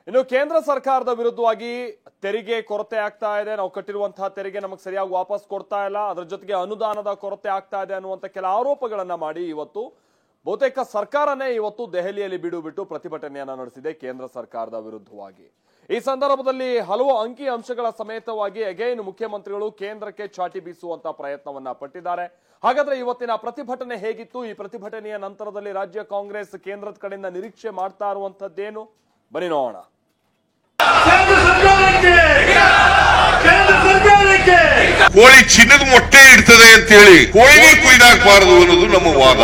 ಇನ್ನು ಕೇಂದ್ರ ಸರ್ಕಾರದ ವಿರುದ್ಧವಾಗಿ ತೆರಿಗೆ ಕೊರತೆ ಆಗ್ತಾ ಇದೆ. ನಾವು ಕಟ್ಟಿರುವಂತಹ ತೆರಿಗೆ ನಮಗೆ ಸರಿಯಾಗಿ ವಾಪಸ್ ಕೊಡ್ತಾ ಇಲ್ಲ, ಅದರ ಜೊತೆಗೆ ಅನುದಾನದ ಕೊರತೆ ಆಗ್ತಾ ಇದೆ ಅನ್ನುವಂತ ಕೆಲ ಆರೋಪಗಳನ್ನ ಮಾಡಿ ಇವತ್ತು ಬಹುತೇಕ ಸರ್ಕಾರನೇ ಇವತ್ತು ದೆಹಲಿಯಲ್ಲಿ ಬಿಟ್ಟು ಪ್ರತಿಭಟನೆಯನ್ನ ನಡೆಸಿದೆ ಕೇಂದ್ರ ಸರ್ಕಾರದ ವಿರುದ್ಧವಾಗಿ. ಈ ಸಂದರ್ಭದಲ್ಲಿ ಹಲವು ಅಂಕಿ ಅಂಶಗಳ ಸಮೇತವಾಗಿ ಅಗೈನ್ ಮುಖ್ಯಮಂತ್ರಿಗಳು ಕೇಂದ್ರಕ್ಕೆ ಚಾಟಿ ಬೀಸುವಂತ ಪ್ರಯತ್ನವನ್ನ ಪಟ್ಟಿದ್ದಾರೆ. ಹಾಗಾದ್ರೆ ಇವತ್ತಿನ ಪ್ರತಿಭಟನೆ ಹೇಗಿತ್ತು? ಈ ಪ್ರತಿಭಟನೆಯ ನಂತರದಲ್ಲಿ ರಾಜ್ಯ ಕಾಂಗ್ರೆಸ್ ಕೇಂದ್ರದ ಕಡೆಯಿಂದ ನಿರೀಕ್ಷೆ ಮಾಡ್ತಾ ಇರುವಂತದ್ದೇನು? ಬನ್ನಿ ನೋಡೋಣ. ಕೋಳಿ ಚಿನ್ನದ ಮೊಟ್ಟೆ ಇಡ್ತದೆ ಅಂತ ಹೇಳಿ ಕೋಳಿನೇ ಕುಯ್ದಾಕಬಾರದು ಅನ್ನೋದು ನಮ್ಮ ವಾದ.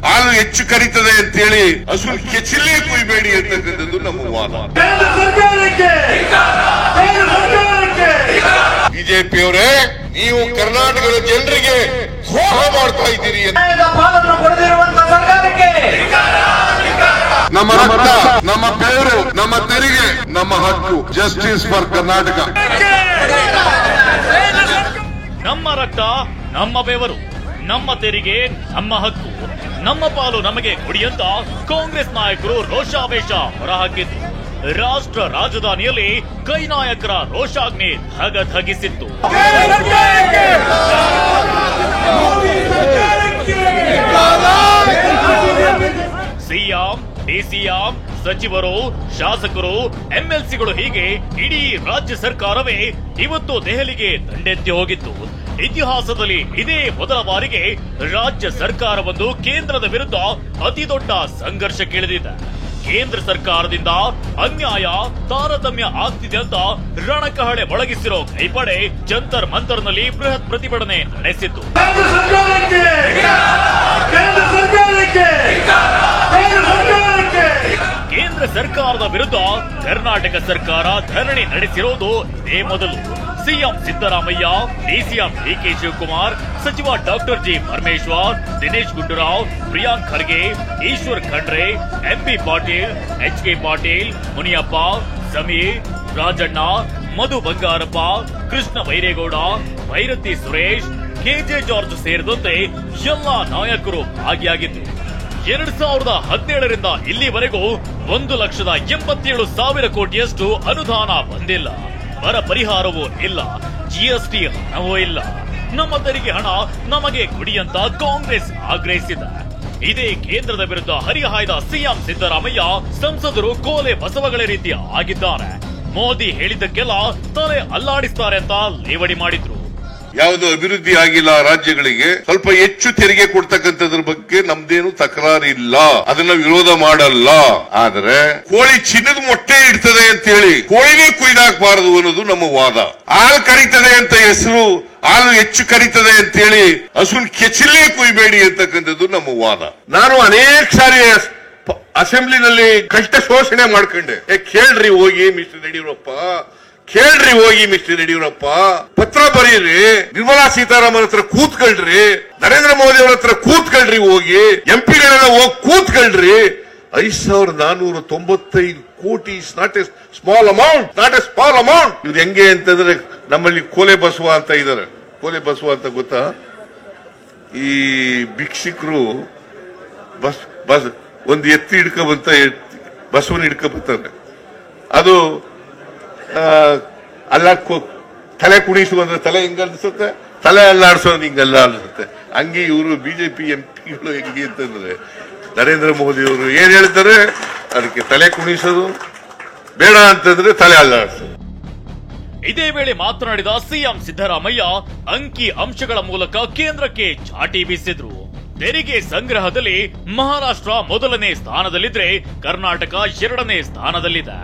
ಹಾಲು ಹೆಚ್ಚು ಕರೀತದೆ ಅಂತ ಹೇಳಿ ಹಸು ಕೆಚ್ಚಲೇ ಕುಯ್ಬೇಡಿ ಅಂತಕ್ಕಂಥದ್ದು ನಮ್ಮ ವಾದ. ಬಿಜೆಪಿಯವರೇ, ನೀವು ಕರ್ನಾಟಕದ ಜನರಿಗೆ ದ್ರೋಹ ಮಾಡ್ತಾ ಇದ್ದೀರಿ. ನಮ್ಮ ರಕ್ತ, ನಮ್ಮ ಬೆವರು, ನಮ್ಮ ತೆರಿಗೆ, ನಮ್ಮ ಹಕ್ಕು. Justice for Karnataka. ನಮ್ಮ ರಕ್ತ, ನಮ್ಮ ಬೆವರು, ನಮ್ಮ ತೆರಿಗೆ, ನಮ್ಮ ಹಕ್ಕು, ನಮ್ಮ ಪಾಲು ನಮಗೆ ಕೊಡಿಯಂತ ಕಾಂಗ್ರೆಸ್ ನಾಯಕರು ರೋಷಾವೇಶ ಹೊರಹಾಕಿದ್ರು. ರಾಷ್ಟ್ರ ರಾಜಧಾನಿಯಲ್ಲಿ ಕೈ ನಾಯಕರ ರೋಷಾಗ್ನಿ ಧಗಧಗಿಸಿತ್ತು. ಸಿಎಂ, ಡಿಸಿಎಂ, ಸಚಿವರು, ಶಾಸಕರು, ಎಂಎಲ್ಸಿಗಳು ಹೀಗೆ ಇಡೀ ರಾಜ್ಯ ಸರ್ಕಾರವೇ ಇವತ್ತು ದೆಹಲಿಗೆ ದಂಡೆತ್ತಿ ಹೋಗಿತ್ತು. ಇತಿಹಾಸದಲ್ಲಿ ಇದೇ ಮೊದಲ ಬಾರಿಗೆ ರಾಜ್ಯ ಸರ್ಕಾರವೊಂದು ಕೇಂದ್ರದ ವಿರುದ್ಧ ಅತಿ ದೊಡ್ಡ ಸಂಘರ್ಷಕ್ಕಿಳಿದಿದೆ. ಕೇಂದ್ರ ಸರ್ಕಾರದಿಂದ ಅನ್ಯಾಯ, ತಾರತಮ್ಯ ಆಗ್ತಿದೆ ಅಂತ ರಣಕಹಳೆ ಮೊಳಗಿಸಿರೋ ಕೈಪಡೆ ಜಂತರ್ ಮಂತರ್ನಲ್ಲಿ ಬೃಹತ್ ಪ್ರತಿಭಟನೆ ನಡೆಸಿತ್ತು. ಕೇಂದ್ರ ಸರ್ಕಾರದ ವಿರುದ್ಧ ಕರ್ನಾಟಕ ಸರ್ಕಾರ ಧರಣಿ ನಡೆಸಿರೋದು ಇದೇ ಮೊದಲು. CM Siddaramaiah, DCM DK Shivakumar, ಸಚಿವ doctor G Parameshwar, Dinesh Gundu Rao, Priyank Kharge, Eshwar Khandre, MP Patil, HK Patil, Muniyappa, Sameer, Rajanna, Madhu Bangarappa, Krishna Byre Gowda, Byrathi Suresh, KJ George ಸೇರಿದಂತೆ ಎಲ್ಲಾ ನಾಯಕರು ಭಾಗಿಯಾಗಿದ್ದರು. 2017ರಿಂದ ಇಲ್ಲಿವರೆಗೂ 1,87,000 ಕೋಟಿಯಷ್ಟು ಅನುದಾನ ಬಂದಿಲ್ಲ. ಬರ ಪರಿಹಾರವೂ ಇಲ್ಲ, ಜಿಎಸ್ಟಿ ಹಣವೂ ಇಲ್ಲ. ನಮ್ಮ ತೆರಿಗೆ ಹಣ ನಮಗೆ ಕೊಡಿಯಂತ ಕಾಂಗ್ರೆಸ್ ಆಗ್ರಹಿಸಿದೆ. ಇದೇ ಕೇಂದ್ರದ ವಿರುದ್ಧ ಹರಿಹಾಯ್ದ ಸಿಎಂ ಸಿದ್ದರಾಮಯ್ಯ ಸಂಸದರು ಕೋಲೆ ಬಸವಗಳ ರೀತಿ ಆಗಿದ್ದಾರೆ. ಮೋದಿ ಹೇಳಿದ್ದಕ್ಕೆಲ್ಲ ತಲೆ ಅಲ್ಲಾಡಿಸ್ತಾರೆ ಅಂತ ಲೇವಡಿ ಮಾಡಿದ್ರು. ಯಾವುದು ಅಭಿವೃದ್ಧಿ ಆಗಿಲ್ಲ ರಾಜ್ಯಗಳಿಗೆ, ಸ್ವಲ್ಪ ಹೆಚ್ಚು ತೆರಿಗೆ ಕೊಡ್ತಕ್ಕಂಥದ್ರ ಬಗ್ಗೆ ನಮ್ದೇನು ತಕರಾರಿಲ್ಲ, ಅದನ್ನ ವಿರೋಧ ಮಾಡಲ್ಲ. ಆದ್ರೆ ಕೋಳಿ ಚಿನ್ನದ ಮೊಟ್ಟೆ ಇಡ್ತದೆ ಅಂತ ಹೇಳಿ ಕೋಳಿನೇ ಕುಯ್ದಾಕಬಾರದು ಅನ್ನೋದು ನಮ್ಮ ವಾದ. ಹಾಲು ಕರೀತದೆ ಅಂತ ಹೆಸರು, ಹಾಲು ಹೆಚ್ಚು ಕರೀತದೆ ಅಂತ ಹೇಳಿ ಹಸುನ್ ಕೆಚ್ಚಲೇ ಕುಯ್ಬೇಡಿ ಅಂತಕ್ಕಂಥದ್ದು ನಮ್ಮ ವಾದ. ನಾನು ಅನೇಕ ಸಾರಿ ಅಸೆಂಬ್ಲಿನಲ್ಲಿ ಕಷ್ಟ ಶೋಷಣೆ ಮಾಡ್ಕೊಂಡೆ. ಕೇಳ್ರಿ ಹೋಗಿ ಮಿಸ್ಟರ್ ಯಡಿಯೂರಪ್ಪ, ಕೇಳ್ರಿ ಹೋಗಿ ಮಿಸ್ಟರ್ ಯಡಿಯೂರಪ್ಪ, ಪತ್ರ ಬರೀರಿ, ನಿರ್ಮಲಾ ಸೀತಾರಾಮನ್ ಹತ್ರ ಕೂತ್ಕೊಳ್ರಿ, ನರೇಂದ್ರ ಮೋದಿ ಅವರ ಹತ್ರ ಕೂತ್ಕೊಳ್ರಿ, ಹೋಗಿ ಎಂಪಿಗಳೆಲ್ಲ ಹೋಗಿ ಕೂತ್ಕೊಳ್ರಿ. 5,495 ಕೋಟಿ is not A small amount, not A small amount. ಇವ್ರು ಹೆಂಗೆ ಅಂತಂದ್ರೆ ನಮ್ಮಲ್ಲಿ ಕೋಲೆ ಬಸವ ಅಂತ ಇದಾರೆ. ಕೋಲೆ ಬಸವ ಅಂತ ಗೊತ್ತಾ? ಈ ಭಿಕ್ಷಿಕರು ಬಸ್ ಒಂದು ಎತ್ತಿ ಹಿಡ್ಕೊಂಬಂತ ಬಸವನ ಹಿಡ್ಕೊಂಬರ್ತಾರೆ. ಅದು ಅಲ್ಲ ತಲೆ ಕುಣಿಸುವಂದ್ರೆ ತಲೆ ಹಿಂಗ ಅನ್ಸುತ್ತೆ, ತಲೆ ಅಲ್ಲಾಡ್ಸೋದು ಹಿಂಗಲ್ಲ ಅನ್ಸುತ್ತೆ. ಹಂಗೆ ಇವರು ಬಿಜೆಪಿ ಎಂಪಿಗಳು ಹೆಂಗೆ ಅಂತಂದ್ರೆ ನರೇಂದ್ರ ಮೋದಿ ಅವರು ಏನ್ ಹೇಳ್ತಾರೆ ಅದಕ್ಕೆ ತಲೆ ಕುಣಿಸೋದು, ಬೇಡ ಅಂತಂದ್ರೆ ತಲೆ ಅಲ್ಲಾಡ್ಸೋದು. ಇದೇ ವೇಳೆ ಮಾತನಾಡಿದ ಸಿಎಂ ಸಿದ್ದರಾಮಯ್ಯ ಅಂಕಿ ಅಂಶಗಳ ಮೂಲಕ ಕೇಂದ್ರಕ್ಕೆ ಚಾಟಿ ಬೀಸಿದ್ರು. ತೆರಿಗೆ ಸಂಗ್ರಹದಲ್ಲಿ ಮಹಾರಾಷ್ಟ್ರ ಮೊದಲನೇ ಸ್ಥಾನದಲ್ಲಿದ್ರೆ ಕರ್ನಾಟಕ 2ನೇ ಸ್ಥಾನದಲ್ಲಿದೆ.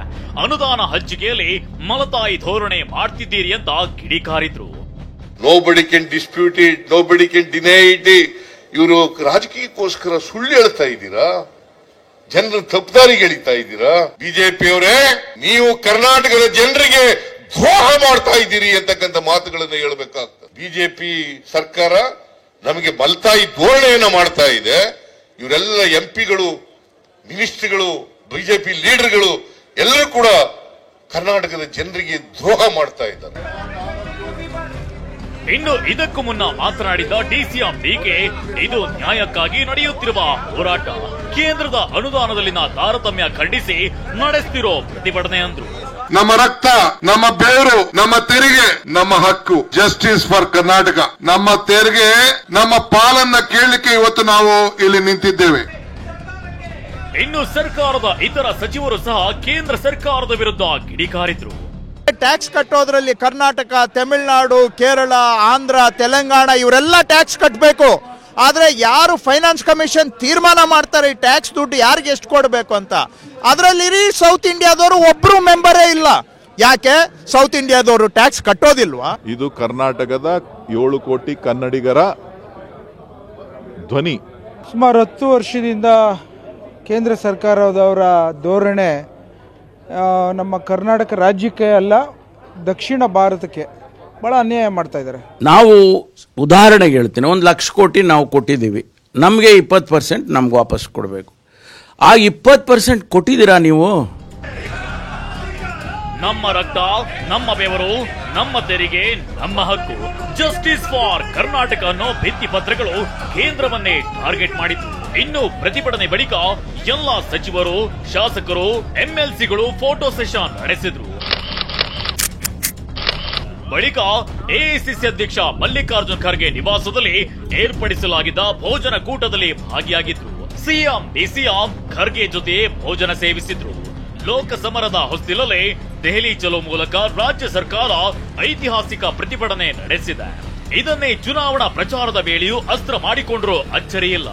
ಅನುದಾನ ಹಂಚಿಕೆಯಲ್ಲಿ ಮಲತಾಯಿ ಧೋರಣೆ ಮಾಡ್ತಿದ್ದೀರಿ ಅಂತ ಕಿಡಿಕಾರಿದ್ರು. Nobody can dispute it, nobody can deny it. ಇವರು ರಾಜಕೀಯಕ್ಕೋಸ್ಕರ ಸುಳ್ಳು ಹೇಳ್ತಾ ಇದ್ದೀರಾ, ಜನರ ತಪ್ಪದಾರಿಗೆ ಎಳಿತಾ ಇದ್ದೀರಾ. ಬಿಜೆಪಿಯವರೇ, ನೀವು ಕರ್ನಾಟಕದ ಜನರಿಗೆ ದ್ರೋಹ ಮಾಡ್ತಾ ಇದ್ದೀರಿ ಅಂತಕ್ಕಂಥ ಮಾತುಗಳನ್ನು ಹೇಳಬೇಕಾಗ್ತದೆ. ಬಿಜೆಪಿ ಸರ್ಕಾರ ನಮಗೆ ಮಲ್ತಾಯಿ ಧೋರಣೆಯನ್ನ ಮಾಡ್ತಾ ಇದೆ. ಇವರೆಲ್ಲ ಎಂಪಿಗಳು, ಮಿನಿಸ್ಟ್ರಿಗಳು, ಬಿಜೆಪಿ ಲೀಡರ್ಗಳು ಎಲ್ಲರೂ ಕೂಡ ಕರ್ನಾಟಕದ ಜನರಿಗೆ ದ್ರೋಹ ಮಾಡ್ತಾ ಇದ್ದಾರೆ. ಇನ್ನು ಇದಕ್ಕೂ ಮುನ್ನ ಮಾತನಾಡಿದ ಡಿಸಿಎಂ ಡಿಕೆ, ಇದು ನ್ಯಾಯಕ್ಕಾಗಿ ನಡೆಯುತ್ತಿರುವ ಹೋರಾಟ, ಕೇಂದ್ರದ ಅನುದಾನದಲ್ಲಿನ ತಾರತಮ್ಯ ಖಂಡಿಸಿ ನಡೆಸುತ್ತಿರೋ ಪ್ರತಿಭಟನೆ ಅಂದ್ರು. ನಮ್ಮ ರಕ್ತ, ನಮ್ಮ ಬೆವರು, ನಮ್ಮ ತೆರಿಗೆ, ನಮ್ಮ ಹಕ್ಕು. Justice for Karnataka. ನಮ್ಮ ತೆರಿಗೆ, ನಮ್ಮ ಪಾಲನ್ನ ಕೇಳಲಿಕ್ಕೆ ಇವತ್ತು ನಾವು ಇಲ್ಲಿ ನಿಂತಿದ್ದೇವೆ. ಇನ್ನು ಸರ್ಕಾರದ ಇತರ ಸಚಿವರು ಸಹ ಕೇಂದ್ರ ಸರ್ಕಾರದ ವಿರುದ್ಧ ಕಿಡಿಕಾರಿದ್ರು. ಟ್ಯಾಕ್ಸ್ ಕಟ್ಟೋದ್ರಲ್ಲಿ ಕರ್ನಾಟಕ, ತಮಿಳುನಾಡು, ಕೇರಳ, ಆಂಧ್ರ, ತೆಲಂಗಾಣ ಇವರೆಲ್ಲ ಟ್ಯಾಕ್ಸ್ ಕಟ್ಟಬೇಕು. ಆದ್ರೆ ಯಾರು ಫೈನಾನ್ಸ್ ಕಮಿಷನ್ ತೀರ್ಮಾನ ಮಾಡ್ತಾರೆ ಈ ಟ್ಯಾಕ್ಸ್ ದುಡ್ಡು ಯಾರಿಗೆ ಎಷ್ಟು ಕೊಡಬೇಕು ಅಂತ, ಅದರಲ್ಲಿ ಇಡೀ ಸೌತ್ ಇಂಡಿಯಾದವರು ಒಬ್ರು ಮೆಂಬರೇ ಇಲ್ಲ. ಯಾಕೆ? ಸೌತ್ ಇಂಡಿಯಾದವರು ಟ್ಯಾಕ್ಸ್ ಕಟ್ಟೋದಿಲ್ವಾ? ಇದು ಕರ್ನಾಟಕದ 7 ಕೋಟಿ ಕನ್ನಡಿಗರ ಧ್ವನಿ. ಸುಮಾರು 10 ವರ್ಷದಿಂದ ಕೇಂದ್ರ ಸರ್ಕಾರದವರ ಧೋರಣೆ ನಮ್ಮ ಕರ್ನಾಟಕ ರಾಜ್ಯಕ್ಕೆ ಅಲ್ಲ, ದಕ್ಷಿಣ ಭಾರತಕ್ಕೆ ಬಹಳ ಅನ್ಯಾಯ ಮಾಡ್ತಾ ಇದ್ದಾರೆ. ನಾವು ಉದಾಹರಣೆಗೆ ಹೇಳ್ತೀನಿ, 1 ಲಕ್ಷ ಕೋಟಿ ನಾವು ಕೊಟ್ಟಿದ್ದೀವಿ, ನಮಗೆ 20% ನಮ್ಗೆ ವಾಪಸ್ ಕೊಡಬೇಕು. ಆ 20% ಕೊಟ್ಟಿದ್ದೀರಾ ನೀವು? ನಮ್ಮ ರಕ್ತ, ನಮ್ಮ ಬೆವರು, ನಮ್ಮ ತೆರಿಗೆ, ನಮ್ಮ ಹಕ್ಕು, ಜಸ್ಟಿಸ್ ಫಾರ್ ಕರ್ನಾಟಕ ಅನ್ನೋ ಭಿತ್ತಿ ಪತ್ರಗಳು ಕೇಂದ್ರವನ್ನೇ ಟಾರ್ಗೆಟ್ ಮಾಡಿತ್ತು. ಇನ್ನು ಪ್ರತಿಭಟನೆ ಬಳಿಕ ಎಲ್ಲಾ ಸಚಿವರು, ಶಾಸಕರು, ಎಂಎಲ್ಸಿಗಳು ಫೋಟೋ ಸೆಷನ್ ನಡೆಸಿದ್ರು. ಬಳಿಕ ಎಐಸಿಸಿ ಅಧ್ಯಕ್ಷ ಮಲ್ಲಿಕಾರ್ಜುನ್ ಖರ್ಗೆ ನಿವಾಸದಲ್ಲಿ ಏರ್ಪಡಿಸಲಾಗಿದ್ದ ಭೋಜನ ಕೂಟದಲ್ಲಿ ಭಾಗಿಯಾಗಿದ್ರು. ಸಿಎಂ ಡಿಸಿಎಂ ಖರ್ಗೆ ಜೊತೆ ಭೋಜನ ಸೇವಿಸಿದ್ರು. ಲೋಕಸಮರದ ಹೊಸ್ತಿಲಲ್ಲೇ ದೆಹಲಿ ಚಲೋ ಮೂಲಕ ರಾಜ್ಯ ಸರ್ಕಾರ ಐತಿಹಾಸಿಕ ಪ್ರತಿಭಟನೆ ನಡೆಸಿದೆ. ಇದನ್ನೇ ಚುನಾವಣಾ ಪ್ರಚಾರದ ವೇಳೆಯೂ ಅಸ್ತ್ರ ಮಾಡಿಕೊಂಡ್ರೂ ಅಚ್ಚರಿಯಿಲ್ಲ.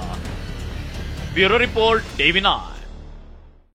Bureau report, ಟಿವಿ9.